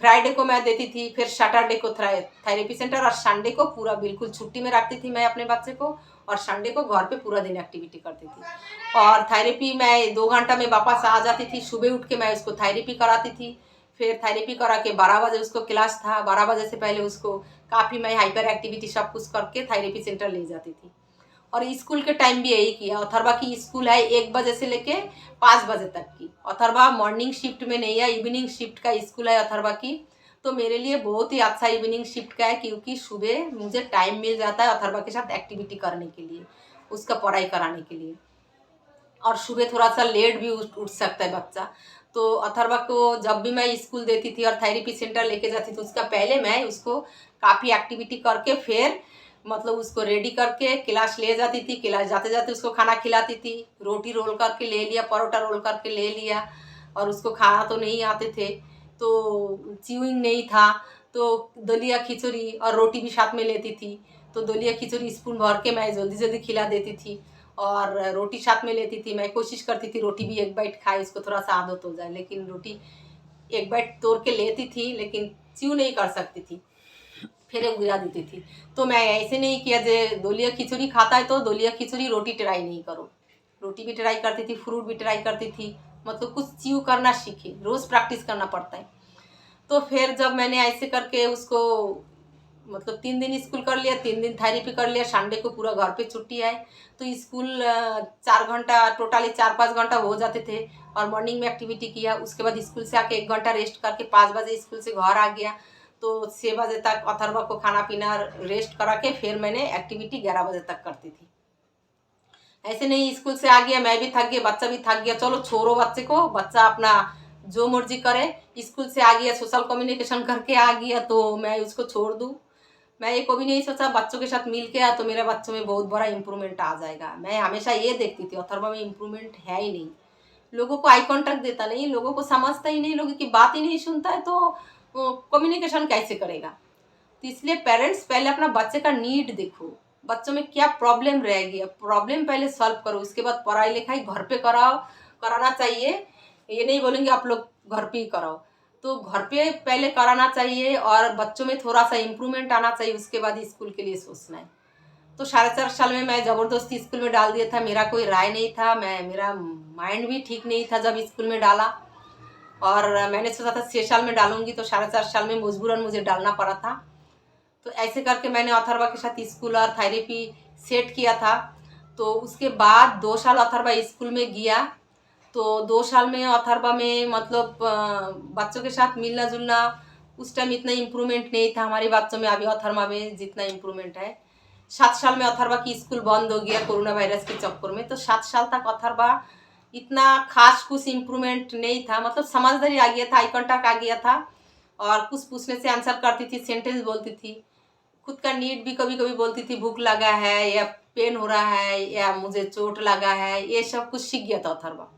फ्राइडे को मैं देती थी, फिर सैटरडे को थेरेपी सेंटर, और संडे को पूरा बिल्कुल छुट्टी में रखती थी मैं अपने बच्चे को, और संडे को घर पे पूरा दिन एक्टिविटी करती थी। और थेरेपी मैं 2 घंटा में वापस आ जाती थी, सुबह उठ के मैं उसको थेरेपी कराती थी। फिर थेरेपी करा के 12 बजे उसको क्लास था, 12 बजे से पहले उसको काफ़ी मैं हाइपर एक्टिविटी सब कुछ करके थेरेपी सेंटर ले जाती थी। और स्कूल के टाइम भी यही किया। अथर्वा की स्कूल है 1 बजे से लेके 5 बजे तक की। अथर्वा मॉर्निंग शिफ्ट में नहीं है, इवनिंग शिफ्ट का स्कूल है अथर्वा की। तो मेरे लिए बहुत ही अच्छा इवनिंग शिफ्ट का है, क्योंकि सुबह मुझे टाइम मिल जाता है अथर्वा के साथ एक्टिविटी करने के लिए, उसका पढ़ाई कराने के लिए। और सुबह थोड़ा सा लेट भी उठ सकता है बच्चा। तो अथर्वा को जब भी मैं स्कूल देती थी और थेरेपी सेंटर लेके जाती थी, उसका पहले मैं उसको काफ़ी एक्टिविटी करके फिर मतलब उसको रेडी करके क्लास ले जाती थी। क्लास जाते जाते उसको खाना खिलाती थी, रोटी रोल करके ले लिया, परोठा रोल करके ले लिया। और उसको खाना तो नहीं आते थे, तो च्यूइंग नहीं था, तो दलिया खिचड़ी और रोटी भी साथ में लेती थी। तो दलिया खिचड़ी स्पून भर के मैं जल्दी जल्दी खिला देती थी, और रोटी साथ में लेती थी। मैं कोशिश करती थी रोटी भी एक बाइट खाए, उसको थोड़ा सा आदत हो जाए, लेकिन रोटी एक बाइट तोड़ के लेती थी, लेकिन च्यू नहीं कर सकती थी, फिर गिरा देती थी। तो मैं ऐसे नहीं किया जे दलिया खिचड़ी खाता है तो दलिया खिचड़ी रोटी ट्राई नहीं करो, रोटी भी ट्राई करती थी, फ्रूट भी ट्राई करती थी, मतलब कुछ च्यू करना सीखे, रोज़ प्रैक्टिस करना पड़ता है। तो फिर जब मैंने ऐसे करके उसको मतलब 3 दिन स्कूल कर लिया, 3 दिन थेरेपी कर लिया, संडे को पूरा घर पे छुट्टी है, तो स्कूल 4 घंटा टोटली 4-5 घंटा हो जाते थे। और मॉर्निंग में एक्टिविटी किया, उसके बाद स्कूल से आके 1 घंटा रेस्ट करके 5 बजे स्कूल से घर आ गया। तो 6 बजे तक अथर्वा को खाना पीना रेस्ट करा के फिर मैंने एक्टिविटी 11 बजे तक करती थी। ऐसे नहीं स्कूल से आ गया, मैं भी थक गया, बच्चा भी थक गया, चलो छोड़ो बच्चे को, बच्चा अपना जो मर्जी करे। स्कूल से आ गया, सोशल कम्युनिकेशन करके आ गया, तो मैं उसको छोड़ दूँ। मैं ये कभी नहीं सोचा बच्चों के साथ मिल के आया तो मेरे बच्चों में बहुत बड़ा इम्प्रूवमेंट आ जाएगा। मैं हमेशा ये देखती थी अथर्वा में इम्प्रूवमेंट है ही नहीं, लोगों को आई कॉन्टैक्ट देता नहीं, लोगों को समझता ही नहीं, लोगों की बात ही नहीं सुनता है, तो कम्युनिकेशन कैसे करेगा। तो इसलिए पेरेंट्स पहले अपना बच्चे का नीड देखो, बच्चों में क्या प्रॉब्लम रह गया, प्रॉब्लम पहले सॉल्व करो, उसके बाद पढ़ाई लिखाई घर पे कराओ, कराना चाहिए। ये नहीं बोलेंगे आप लोग घर पे ही कराओ, तो घर पे पहले कराना चाहिए, और बच्चों में थोड़ा सा इम्प्रूवमेंट आना चाहिए, उसके बाद स्कूल के लिए सोचना है। तो 4.5 साल में मैं ज़बरदस्ती स्कूल में डाल दिया था, मेरा कोई राय नहीं था, मेरा माइंड भी ठीक नहीं था जब स्कूल में डाला। और मैंने सोचा था 6 साल में डालूंगी, तो 4.5 साल में मजबूरन मुझे डालना पड़ा था। तो ऐसे करके मैंने अथर्वा के साथ स्कूल और थेरेपी सेट किया था। तो उसके बाद 2 साल अथर्वा स्कूल में गया। तो 2 साल में अथर्वा में मतलब बच्चों के साथ मिलना जुलना उस टाइम इतना इम्प्रूवमेंट नहीं था हमारे बच्चों में, अभी अथर्वा में जितना इम्प्रूवमेंट है। 7 साल में अथर्वा की स्कूल बंद हो गया कोरोना वायरस के चक्कर में, तो 7 साल तक अथर्वा इतना खास कुछ इम्प्रूवमेंट नहीं था, मतलब समझदारी आ गया था, आई कॉन्टैक्ट आ गया था, और कुछ पूछने से आंसर करती थी, सेंटेंस बोलती थी, खुद का नीड भी कभी कभी बोलती थी, भूख लगा है या पेन हो रहा है या मुझे चोट लगा है, ये सब कुछ सीख गया था अथर्वा।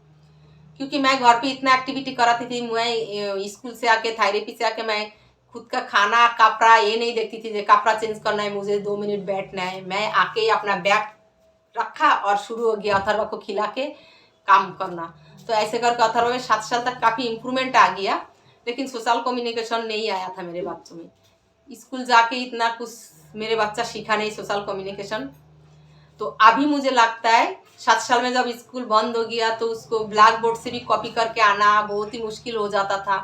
क्योंकि मैं घर पे इतना एक्टिविटी कराती थी, मैं स्कूल से आके थेरेपी से आके मैं खुद का खाना कपड़ा ये नहीं देखती थी, कपड़ा चेंज करना है मुझे 2 मिनट बैठना है, मैं आके अपना बैग रखा और शुरू हो गया अथर्वा को खिला के काम करना। तो ऐसे करके अथर्वा में 7 साल तक काफ़ी इम्प्रूवमेंट आ गया, लेकिन सोशल कम्युनिकेशन नहीं आया था मेरे बच्चों में। स्कूल जाके इतना कुछ मेरे बच्चा सीखा नहीं सोशल कम्युनिकेशन। तो अभी मुझे लगता है 7 साल में जब स्कूल बंद हो गया तो उसको ब्लैक बोर्ड से भी कॉपी करके आना बहुत ही मुश्किल हो जाता था,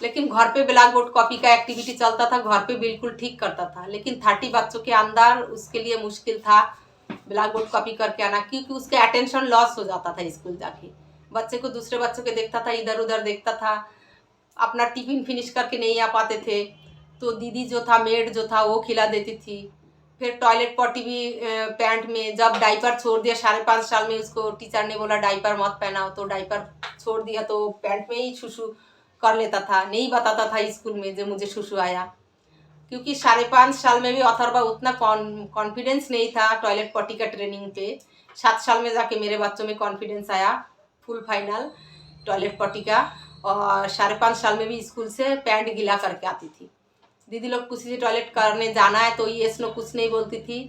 लेकिन घर पे ब्लैक बोर्ड कॉपी का एक्टिविटी चलता था, घर पे बिल्कुल ठीक करता था। लेकिन 30 बच्चों के अंदर उसके लिए मुश्किल था ब्लैक बोर्ड कॉपी करके आना, क्योंकि उसका अटेंशन लॉस हो जाता था स्कूल जाके। बच्चे को दूसरे बच्चों के देखता था, इधर उधर देखता था, अपना टिफिन फिनिश करके नहीं आ पाते थे, तो दीदी जो था, मेड जो था, वो खिला देती थी। फिर टॉयलेट पॉटी भी पैंट में, जब डाइपर छोड़ दिया 5.5 साल में, उसको टीचर ने बोला डाइपर मत पहनाओ, तो डाइपर छोड़ दिया तो पैंट में ही शुशु कर लेता था, नहीं बताता था स्कूल में जो मुझे शुशु आया। क्योंकि 5.5 साल में भी अथर्वा उतना कॉन्फिडेंस नहीं था टॉयलेट पॉटी का ट्रेनिंग पे। 7 साल में जाके मेरे बच्चों में कॉन्फिडेंस आया फुल फाइनल टॉयलेट पॉटी का। और 5.5 साल में भी स्कूल से पैंट गीला करके आती थी। दीदी लोग किसी से टॉयलेट करने जाना है तो ये नो कुछ नहीं बोलती थी,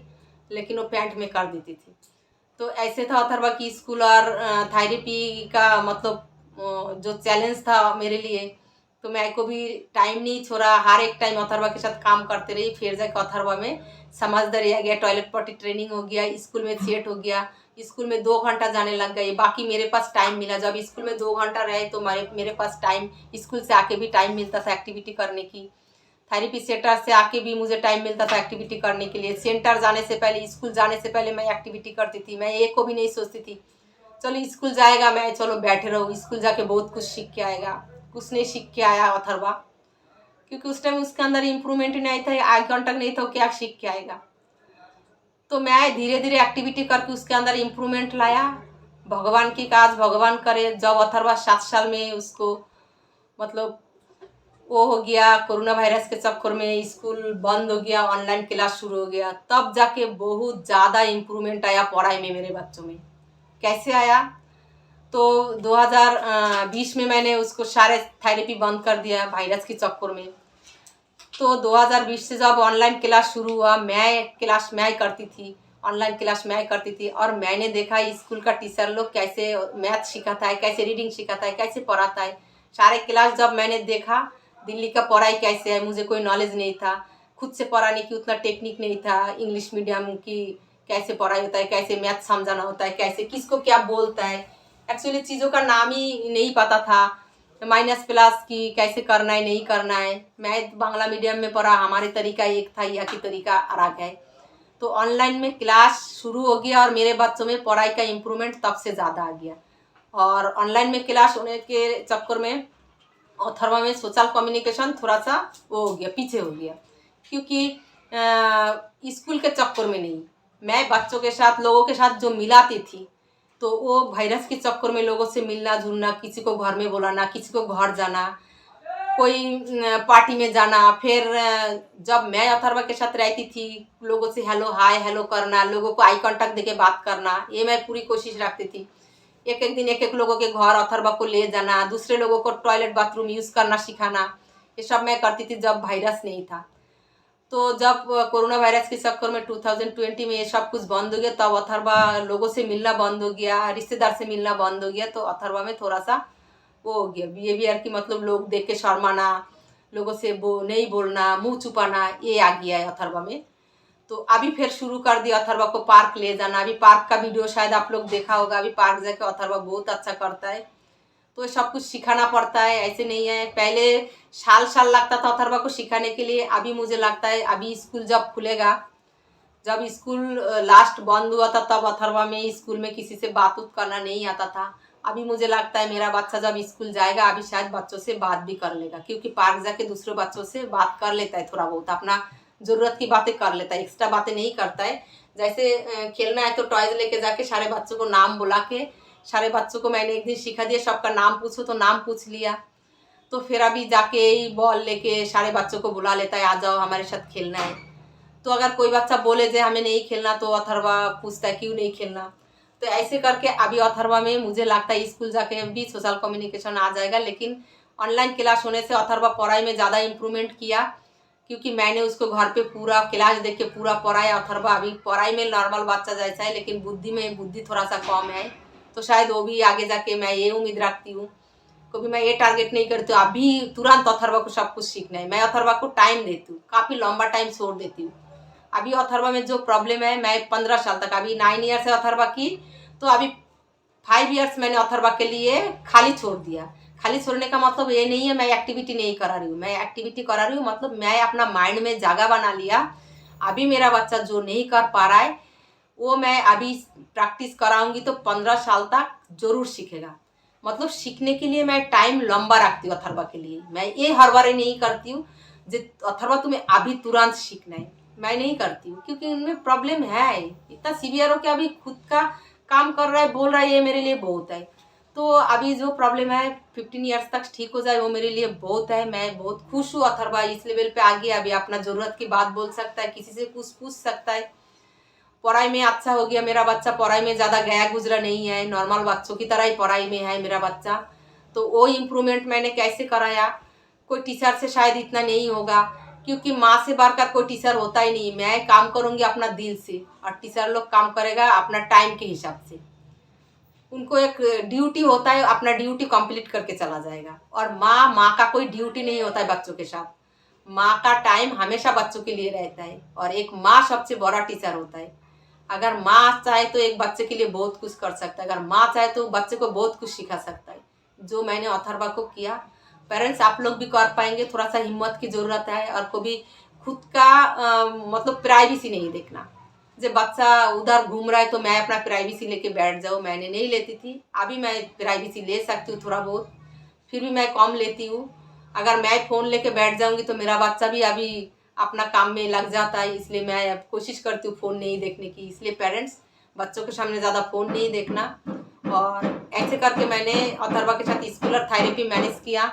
लेकिन वो पैंट में कर देती थी। तो ऐसे था अथर्वा की स्कूल और थेरेपी का मतलब जो चैलेंज था मेरे लिए। तो मैं को भी टाइम नहीं छोड़ा, हर एक टाइम अथर्वा के साथ काम करते रही। फिर जाकर अथर्वा में समझदारी आ गया, टॉयलेट पॉटी ट्रेनिंग हो गया, स्कूल में सेट हो गया, स्कूल में 2 घंटा जाने लग गए, बाकी मेरे पास टाइम मिला। जब स्कूल में 2 घंटा रहे तो मेरे पास टाइम, स्कूल से आके भी टाइम मिलता था एक्टिविटी करने की, थेरेपी सेंटर से आके भी मुझे टाइम मिलता था एक्टिविटी करने के लिए। सेंटर जाने से पहले, स्कूल जाने से पहले मैं एक्टिविटी करती थी। मैं एक को भी नहीं सोचती थी चलो स्कूल जाएगा, मैं चलो बैठे रहूँ, स्कूल जाके बहुत कुछ सीख के आएगा। कुछ नहीं सीख के आया अथर्वा, क्योंकि उस टाइम उसके अंदर इम्प्रूवमेंट नहीं था, आई कांटेक्ट नहीं था, क्या सीख के आएगा। तो मैं धीरे धीरे एक्टिविटी करके उसके अंदर इम्प्रूवमेंट लाया। भगवान की काज भगवान करे। जब अथर्वा 7 साल में उसको मतलब वो हो गया, कोरोना वायरस के चक्कर में स्कूल बंद हो गया, ऑनलाइन क्लास शुरू हो गया, तब जाके बहुत ज़्यादा इम्प्रूवमेंट आया पढ़ाई में मेरे बच्चों में। कैसे आया? तो 2020 में मैंने उसको सारे थेरेपी बंद कर दिया वायरस के चक्कर में। तो 2020 से जब ऑनलाइन क्लास शुरू हुआ, मैं करती थी, ऑनलाइन क्लास मैं करती थी, और मैंने देखा स्कूल का टीचर लोग कैसे मैथ सिखाता है, कैसे रीडिंग सिखाता है, कैसे पढ़ाता है। सारे क्लास जब मैंने देखा, दिल्ली का पढ़ाई कैसे है, मुझे कोई नॉलेज नहीं था, खुद से पढ़ाने की उतना टेक्निक नहीं था, इंग्लिश मीडियम की कैसे पढ़ाई होता है, कैसे मैथ समझाना होता है, कैसे किसको क्या बोलता है, एक्चुअली चीज़ों का नाम ही नहीं पता था। माइनस प्लस की कैसे करना है, नहीं करना है। मैं बांग्ला मीडियम में पढ़ा, हमारे तरीका एक था, यहाँ की तरीका अलग है। तो ऑनलाइन में क्लास शुरू हो गया और मेरे बच्चों में पढ़ाई का इम्प्रूवमेंट तब से ज़्यादा आ गया। और ऑनलाइन में क्लास होने के चक्कर में अथर्वा में सोशल कम्युनिकेशन थोड़ा सा वो हो गया, पीछे हो गया, क्योंकि स्कूल के चक्कर में नहीं, मैं बच्चों के साथ, लोगों के साथ जो मिलाती थी, तो वो वायरस के चक्कर में लोगों से मिलना जुलना, किसी को घर में बुलाना, किसी को घर जाना, कोई पार्टी में जाना। फिर जब मैं अथर्वा के साथ रहती थी, लोगों से हेलो हाय हेलो करना, लोगों को आई कांटेक्ट देके बात करना, ये मैं पूरी कोशिश रखती थी। एक एक दिन एक एक लोगों के घर अथर्वा को ले जाना, दूसरे लोगों को टॉयलेट बाथरूम यूज़ करना सिखाना, ये सब मैं करती थी जब वायरस नहीं था। तो जब कोरोना वायरस के चक्कर में 2020 में ये सब कुछ बंद हो गया, तब अथर्वा लोगों से मिलना बंद हो गया, रिश्तेदार से मिलना बंद हो गया। तो अथर्वा में थोड़ा सा वो हो गया बिहेवियर की, मतलब लोग देख के शर्माना, लोगों से नहीं बोलना, मुंह छुपाना, ये आ गया है अथर्वा में। तो अभी फिर शुरू कर दिया अथर्वा को पार्क ले जाना। अभी पार्क का वीडियो शायद आप लोग देखा होगा, अभी पार्क जाके अथर्वा बहुत अच्छा करता है। तो सब कुछ सिखाना पड़ता है, ऐसे नहीं है। पहले साल साल लगता था अथर्वा को सिखाने के लिए, अभी मुझे लगता है अभी स्कूल जब खुलेगा, जब स्कूल लास्ट बंद हुआ था, तब अथर्वा में स्कूल में किसी से बात उत करना नहीं आता था। अभी मुझे लगता है मेरा बच्चा जब स्कूल जाएगा, अभी शायद बच्चों से बात भी कर लेगा, क्योंकि पार्क जाके दूसरे बच्चों से बात कर लेता है, थोड़ा बहुत अपना ज़रूरत की बातें कर लेता है, एक्स्ट्रा बातें नहीं करता है। जैसे खेलना है तो टॉयज लेके जाके सारे बच्चों को नाम बुला के, सारे बच्चों को मैंने एक दिन सिखा दिया, सबका नाम पूछो तो नाम पूछ लिया। तो फिर अभी जाके ही बॉल लेके सारे बच्चों को बुला लेता है, आ जाओ हमारे साथ खेलना है। तो अगर कोई बच्चा बोले जे हमें नहीं खेलना तो अथर्वा पूछता है क्यों नहीं खेलना। तो ऐसे करके अभी अथर्वा में मुझे लगता है स्कूल जाके भी सोशल कम्युनिकेशन आ जाएगा, लेकिन ऑनलाइन क्लास होने से अथर्वा पढ़ाई में ज़्यादा इम्प्रूवमेंट किया, क्योंकि मैंने उसको घर पे पूरा क्लास देख के पूरा पढ़ाया। अथर्वा अभी पढ़ाई में नॉर्मल बच्चा जैसा है, लेकिन बुद्धि थोड़ा सा कम है। तो शायद वो भी आगे जाके, मैं ये उम्मीद रखती हूँ, कभी मैं ये टारगेट नहीं करती हूँ अभी तुरंत अथर्वा को सब कुछ सीखना है। मैं अथर्वा को टाइम देती हूँ, काफ़ी लंबा टाइम छोड़ देती हूँ। अभी अथर्वा में जो प्रॉब्लम है, मैं 15 साल तक, अभी 9 ईयर्स है अथर्वा की, तो अभी 5 ईयर्स मैंने अथर्वा के लिए खाली छोड़ दिया। खाली छोड़ने का मतलब ये नहीं है मैं एक्टिविटी नहीं करा रही हूँ, मैं एक्टिविटी करा रही हूँ, मतलब मैं अपना माइंड में जगह बना लिया। अभी मेरा बच्चा जो नहीं कर पा रहा है वो मैं अभी प्रैक्टिस कराऊंगी तो 15 साल तक जरूर सीखेगा। मतलब सीखने के लिए मैं टाइम लंबा रखती हूँ अथर्वा के लिए। मैं ये हर बार नहीं करती हूँ जो अथर्वा तुम्हें अभी तुरंत सीखना है, मैं नहीं करती हूँ, क्योंकि उनमें प्रॉब्लम है। इतना सीवियर हो कि अभी खुद का काम कर रहा है, बोल रहा है, ये मेरे लिए बहुत है। तो अभी जो प्रॉब्लम है 15 ईयर्स तक ठीक हो जाए वो मेरे लिए बहुत है। मैं बहुत खुश हूँ अथर्वा इस लेवल पे आ गया, अभी अपना ज़रूरत की बात बोल सकता है, किसी से कुछ पूछ सकता है। पढ़ाई में अच्छा हो गया मेरा बच्चा, पढ़ाई में ज़्यादा गया गुजरा नहीं है, नॉर्मल बच्चों की तरह ही पढ़ाई में है मेरा बच्चा। तो वो इम्प्रूवमेंट मैंने कैसे कराया, कोई टीचर से शायद इतना नहीं होगा, क्योंकि माँ से बढ़कर कोई टीचर होता ही नहीं। मैं काम करूँगी अपना दिल से और टीचर लोग काम करेगा अपना टाइम के हिसाब से। उनको एक ड्यूटी होता है, अपना ड्यूटी कंप्लीट करके चला जाएगा। और माँ का कोई ड्यूटी नहीं होता है बच्चों के साथ। माँ का टाइम हमेशा बच्चों के लिए रहता है, और एक माँ सबसे बड़ा टीचर होता है। अगर माँ चाहे तो एक बच्चे के लिए बहुत कुछ कर सकता है, अगर माँ चाहे तो बच्चे को बहुत कुछ सिखा सकता है, जो मैंने अथर्वा को किया। पेरेंट्स आप लोग भी कर पाएंगे, थोड़ा सा हिम्मत की ज़रूरत है, और कभी खुद का मतलब प्राइवेसी नहीं देखना। जब बच्चा उधर घूम रहा है तो मैं अपना प्राइवेसी लेके बैठ जाऊँ, मैंने नहीं लेती थी। अभी मैं प्राइवेसी ले सकती हूँ थोड़ा बहुत, फिर भी मैं कम लेती हूँ। अगर मैं फ़ोन लेके बैठ जाऊँगी तो मेरा बच्चा भी अभी अपना काम में लग जाता है, इसलिए मैं अब कोशिश करती हूँ फ़ोन नहीं देखने की। इसलिए पेरेंट्स बच्चों के सामने ज़्यादा फ़ोन नहीं देखना। और ऐसे करके मैंने अथर्वा के साथ स्कूलर थेरेपी मैनेज किया।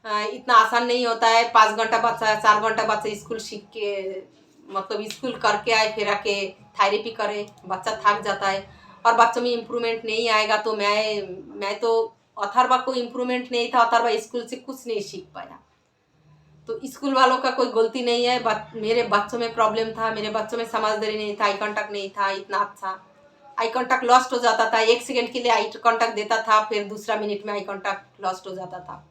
इतना आसान नहीं होता है, 5 घंटा बच्चा 4 घंटा बच्चा स्कूल सीख के, मतलब स्कूल करके आए फिर आके थेरेपी करे, बच्चा थक जाता है और बच्चों में इम्प्रूवमेंट नहीं आएगा। तो मैं तो अथर्वा को इम्प्रूवमेंट नहीं था, अथर्वा स्कूल से कुछ नहीं सीख पाया। तो स्कूल वालों का कोई गलती नहीं है, मेरे बच्चों में प्रॉब्लम था, मेरे बच्चों में समझदारी नहीं था, आई कांटेक्ट नहीं था इतना अच्छा। आई कांटेक्ट लॉस्ट हो जाता था, 1 सेकंड के लिए आई कांटेक्ट देता था, फिर दूसरा मिनट में आई कांटेक्ट लॉस्ट हो जाता था।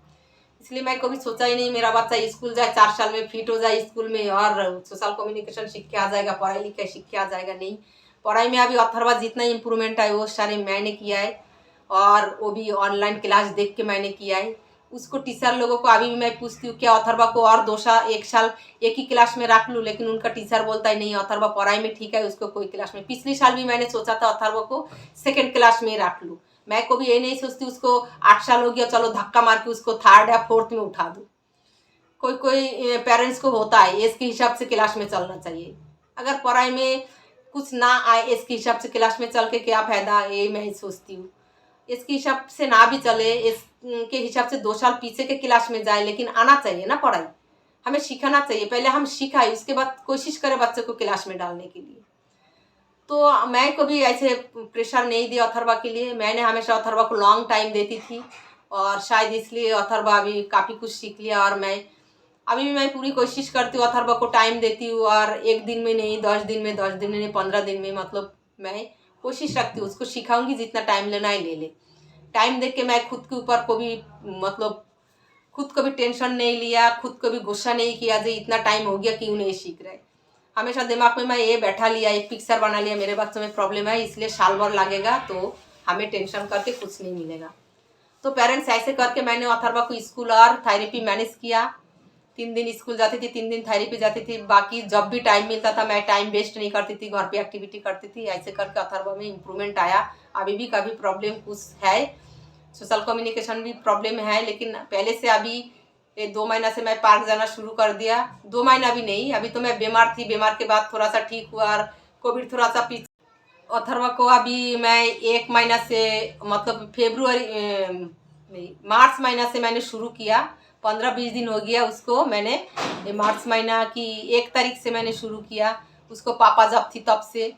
इसलिए मैं कभी सोचा ही नहीं मेरा बच्चा स्कूल जाए, 4 साल में फिट हो जाए स्कूल में और सोशल कम्युनिकेशन सीख के आ जाएगा, पढ़ाई लिखाई सीख के आ जाएगा। नहीं, पढ़ाई में अभी अथर्वा जितना इम्प्रूवमेंट है वो सारे मैंने किया है, और वो भी ऑनलाइन क्लास देख के मैंने किया है। उसको टीचर लोगों को अभी भी मैं पूछती हूँ क्या अथर्वा को और 1 साल एक ही क्लास में रख लूँ, लेकिन उनका टीचर बोलता है नहीं अथर्वा पढ़ाई में ठीक है, उसको कोई क्लास में। पिछले साल भी मैंने सोचा था अथर्वा को 2nd क्लास में रख लूँ। मैं कभी ये नहीं सोचती उसको 8 साल हो गया चलो धक्का मार के उसको 3rd या 4th में उठा दूँ। कोई कोई पेरेंट्स को होता है इसके हिसाब से क्लास में चलना चाहिए। अगर पढ़ाई में कुछ ना आए इसके हिसाब से क्लास में चल के क्या फ़ायदा, ये मैं सोचती हूँ। इसके हिसाब से ना भी चले, इसके हिसाब से 2 साल पीछे के क्लास में जाए, लेकिन आना चाहिए ना पढ़ाई, हमें सीखना चाहिए। पहले हम सीखाए उसके बाद कोशिश करें बच्चे को क्लास में डालने के लिए। तो मैं कभी ऐसे प्रेशर नहीं दिया अथर्वा के लिए, मैंने हमेशा अथर्वा को लॉन्ग टाइम देती थी, और शायद इसलिए अथर्वा अभी काफ़ी कुछ सीख लिया। और मैं अभी भी मैं पूरी कोशिश करती हूँ अथर्वा को टाइम देती हूँ, और 1 दिन में नहीं 10 दिन में, 10 दिन में नहीं 15 दिन में, मतलब मैं कोशिश रखती हूँ उसको सिखाऊंगी, जितना टाइम लेना है ले ले। टाइम देख के मैं खुद के ऊपर को भी, मतलब खुद को भी टेंशन नहीं लिया, खुद को भी गुस्सा नहीं किया जो इतना टाइम हो गया क्यों नहीं सीख रहे। हमेशा दिमाग में मैं ये बैठा लिया, एक पिक्चर बना लिया, मेरे बच्चों में प्रॉब्लम है इसलिए साल भर लगेगा, तो हमें टेंशन करके कुछ नहीं मिलेगा। तो पेरेंट्स ऐसे करके मैंने अथर्वा को स्कूल और थेरेपी मैनेज किया। 3 दिन स्कूल जाती थी, 3 दिन थेरेपी जाती थी, बाकी जब भी टाइम मिलता था मैं टाइम वेस्ट नहीं करती थी, घर पे एक्टिविटी करती थी। ऐसे करके अथर्वा में इम्प्रूवमेंट आया। अभी भी कभी प्रॉब्लम कुछ है, सोशल कम्युनिकेशन भी प्रॉब्लम है, लेकिन पहले से अभी ये 2 महीना से मैं पार्क जाना शुरू कर दिया। 2 महीना भी नहीं, अभी तो मैं बीमार थी, बीमार के बाद थोड़ा सा ठीक हुआ, और कोविड थोड़ा सा पीछे। अथर्वा को अभी मैं 1 महीना से, मतलब फेब्रुअरी नहीं मार्च महीना से मैंने शुरू किया। 15-20 दिन हो गया उसको। मैंने ये मार्च महीना की 1 तारीख से मैंने शुरू किया। उसको पापा जब थी तब से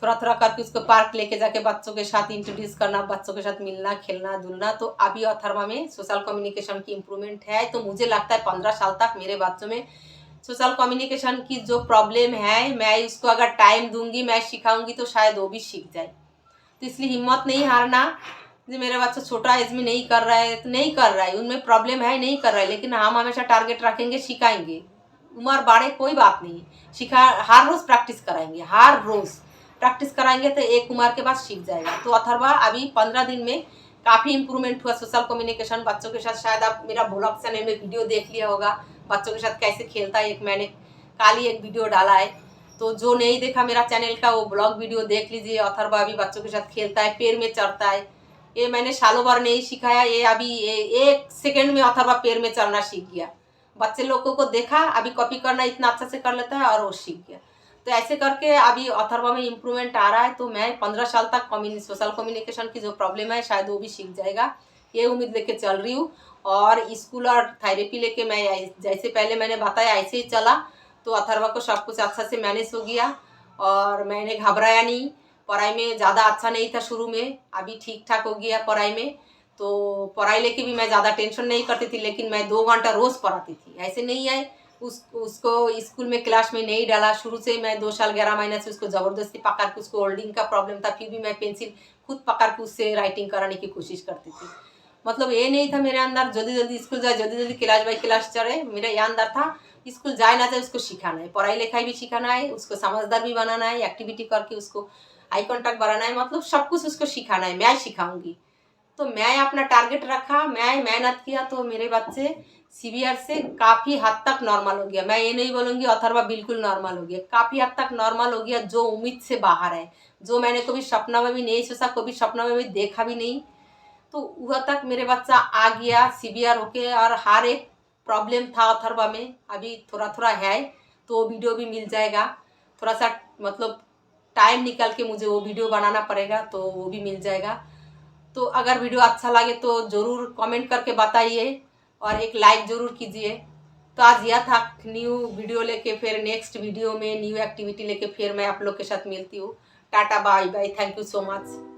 थोड़ा थोड़ा करके उसको पार्क लेके जाके बच्चों के साथ इंट्रोड्यूस करना, बच्चों के साथ मिलना, खेलना धुलना। तो अभी अथर्वा में सोशल कम्युनिकेशन की इम्प्रूवमेंट है। तो मुझे लगता है 15 साल तक मेरे बच्चों में सोशल कम्युनिकेशन की जो प्रॉब्लम है, मैं उसको अगर टाइम दूंगी, मैं सिखाऊंगी तो शायद वो भी सीख जाए। तो इसलिए हिम्मत नहीं हारना। जो मेरे बच्चा छोटा एज में नहीं कर रहा है तो नहीं कर रहा है, उनमें प्रॉब्लम है, नहीं कर रहा है, लेकिन हम हमेशा टारगेट रखेंगे, सिखाएंगे। उम्र बाढ़े कोई बात नहीं, सिखा हर रोज़ प्रैक्टिस कराएंगे, हर रोज़ प्रैक्टिस कराएंगे तो एक उम्र के बाद सीख जाएगा। तो अथर्वा अभी 15 दिन में काफ़ी इंप्रूवमेंट हुआ सोशल कम्युनिकेशन बच्चों के साथ। शायद आप मेरा ब्लॉग चैनल में वीडियो देख लिया होगा, बच्चों के साथ कैसे खेलता है। एक मैंने कल ही एक वीडियो डाला है, तो जो नहीं देखा मेरा चैनल का वो ब्लॉग वीडियो देख लीजिए। अथर्वा अभी बच्चों के साथ खेलता है, पेड़ में चढ़ता है। ये मैंने सालों भर नहीं सिखाया, ये अभी 1 सेकेंड में अथर्वा पेड़ में चढ़ना सीख गया। बच्चे लोगों को देखा, अभी कॉपी करना इतना अच्छा से कर लेता है और वो सीख गया। तो ऐसे करके अभी अथर्वा में इम्प्रूवमेंट आ रहा है। तो मैं 15 साल तक सोशल कम्युनिकेशन की जो प्रॉब्लम है शायद वो भी सीख जाएगा, ये उम्मीद लेके चल रही हूँ। और स्कूल और थेरेपी लेके मैं जैसे पहले मैंने बताया ऐसे ही चला। तो अथर्वा को सब कुछ अच्छा से मैनेज हो गया और मैंने घबराया नहीं। पढ़ाई में ज़्यादा अच्छा नहीं था शुरू में, अभी ठीक ठाक हो गया पढ़ाई में। तो पढ़ाई लेके भी मैं ज़्यादा टेंशन नहीं करती थी, लेकिन मैं 2 घंटा रोज़ पढ़ाती थी। ऐसे नहीं है उसको स्कूल में क्लास में नहीं डाला। शुरू से मैं 2 साल 11 महीने से उसको ज़बरदस्ती पकड़ के, उसको होल्डिंग का प्रॉब्लम था, फिर भी मैं पेंसिल खुद पकड़ के उससे राइटिंग कराने की कोशिश करती थी। मतलब ये नहीं था मेरे अंदर जल्दी जल्दी स्कूल जाए, जल्दी जल्दी क्लास बाई क्लास चढ़े। मेरा ये अंदर था स्कूल जाए ना जाए उसको सिखाना है, पढ़ाई लिखाई भी सिखाना है, उसको समझदार भी बनाना है, एक्टिविटी करके उसको आई कॉन्टैक्ट बनाना है, मतलब सब कुछ उसको सिखाना है, मैं सिखाऊंगी। तो मैं अपना टारगेट रखा, मैं मेहनत किया, तो मेरे बच्चे सीबीआर से काफ़ी हद तक नॉर्मल हो गया। मैं ये नहीं बोलूँगी अथर्वा बिल्कुल नॉर्मल हो गया, काफ़ी हद तक नॉर्मल हो गया, जो उम्मीद से बाहर है, जो मैंने कभी सपना में भी नहीं सोचा, कभी सपना में भी देखा भी नहीं। तो वह तक मेरे बच्चा आ गया सीबीआर होके। और हर एक प्रॉब्लम था अथर्वा में, अभी थोड़ा थोड़ा है, तो वो वीडियो भी मिल जाएगा। थोड़ा सा मतलब टाइम निकाल के मुझे वो वीडियो बनाना पड़ेगा, तो वो भी मिल जाएगा। तो अगर वीडियो अच्छा लगे तो ज़रूर कमेंट करके बताइए और एक लाइक ज़रूर कीजिए। तो आज यह था न्यू वीडियो लेके, फिर नेक्स्ट वीडियो में न्यू एक्टिविटी लेके फिर मैं आप लोग के साथ मिलती हूँ। Tata bye bye, thank you so much.